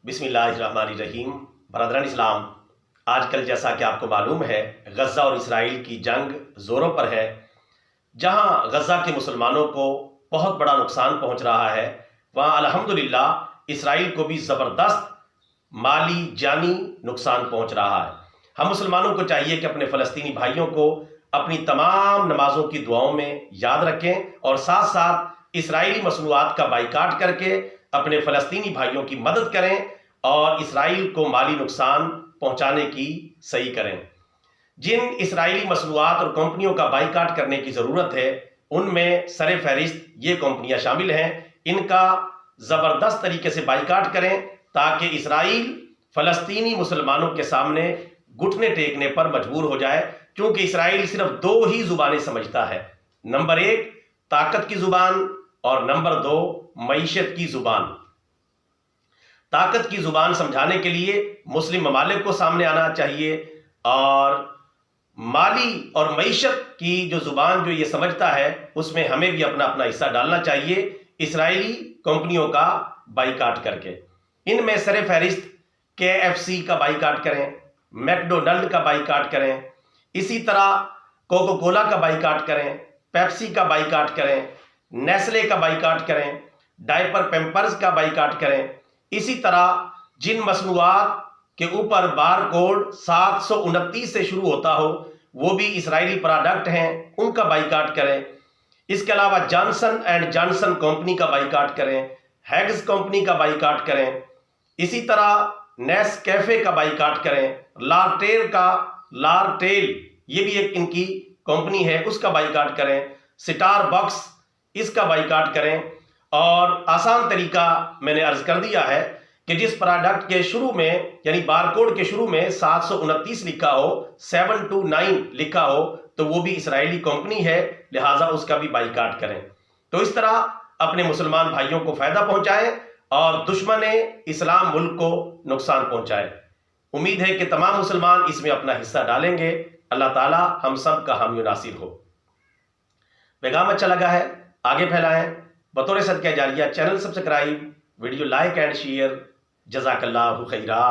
بسم اللہ الرحمن الرحیم۔ برادران اسلام، آج کل جیسا کہ آپ کو معلوم ہے غزہ اور اسرائیل کی جنگ زوروں پر ہے۔ جہاں غزہ کے مسلمانوں کو بہت بڑا نقصان پہنچ رہا ہے، وہاں الحمدللہ اسرائیل کو بھی زبردست مالی جانی نقصان پہنچ رہا ہے۔ ہم مسلمانوں کو چاہیے کہ اپنے فلسطینی بھائیوں کو اپنی تمام نمازوں کی دعاؤں میں یاد رکھیں اور ساتھ ساتھ اسرائیلی مصنوعات کا بائیکاٹ کر کے اپنے فلسطینی بھائیوں کی مدد کریں اور اسرائیل کو مالی نقصان پہنچانے کی صحیح کریں۔ جن اسرائیلی مصنوعات اور کمپنیوں کا بائیکاٹ کرنے کی ضرورت ہے ان میں سر فہرست یہ کمپنیاں شامل ہیں۔ ان کا زبردست طریقے سے بائیکاٹ کریں تاکہ اسرائیل فلسطینی مسلمانوں کے سامنے گھٹنے ٹیکنے پر مجبور ہو جائے، کیونکہ اسرائیل صرف دو ہی زبانیں سمجھتا ہے، نمبر 1 طاقت کی زبان اور نمبر 2 معیشت کی زبان۔ طاقت کی زبان سمجھانے کے لیے مسلم ممالک کو سامنے آنا چاہیے، اور مالی اور معیشت کی جو زبان جو یہ سمجھتا ہے اس میں ہمیں بھی اپنا اپنا حصہ ڈالنا چاہیے اسرائیلی کمپنیوں کا بائیکاٹ کر کے۔ ان میں سر فہرست KFC کا بائیکاٹ کریں، میکڈونلڈ کا بائیکاٹ کریں، اسی طرح کوکو کولا کا بائیکاٹ کریں، پیپسی کا بائیکاٹ کریں، نیسلے کا بائیکاٹ کریں، ڈائپر پیمپرز کا بائیکاٹ کریں۔ اسی طرح جن مصنوعات کے اوپر بار کوڈ 729 سے شروع ہوتا ہو وہ بھی اسرائیلی پروڈکٹ ہیں، ان کا بائیکاٹ کریں۔ اس کے علاوہ جانسن اینڈ جانسن کمپنی کا بائیکاٹ کریں، ہیگز کمپنی کا بائیکاٹ کریں، اسی طرح نیس کیفے کا بائیکاٹ کریں، لارٹیل یہ بھی ایک ان کی کمپنی ہے، اس کا بائیکاٹ کریں، سٹار بکس اس کا بائیکاٹ کریں۔ اور آسان طریقہ میں نے عرض کر دیا ہے کہ جس پروڈکٹ کے شروع میں یعنی بارکوڈ کے شروع میں 729 لکھا ہو، 729 لکھا ہو تو وہ بھی اسرائیلی کمپنی ہے، لہٰذا اس کا بھی بائیکاٹ کریں۔ تو اس طرح اپنے مسلمان بھائیوں کو فائدہ پہنچائیں اور دشمن اسلام ملک کو نقصان پہنچائے۔ امید ہے کہ تمام مسلمان اس میں اپنا حصہ ڈالیں گے۔ اللہ تعالی ہم سب کا حامی و ناصر ہو۔ پیغام اچھا لگا ہے آگے پھیلائیں، بطور صدقہ جاریہ channel subscribe, video like and share. جزاک اللہ خیرہ۔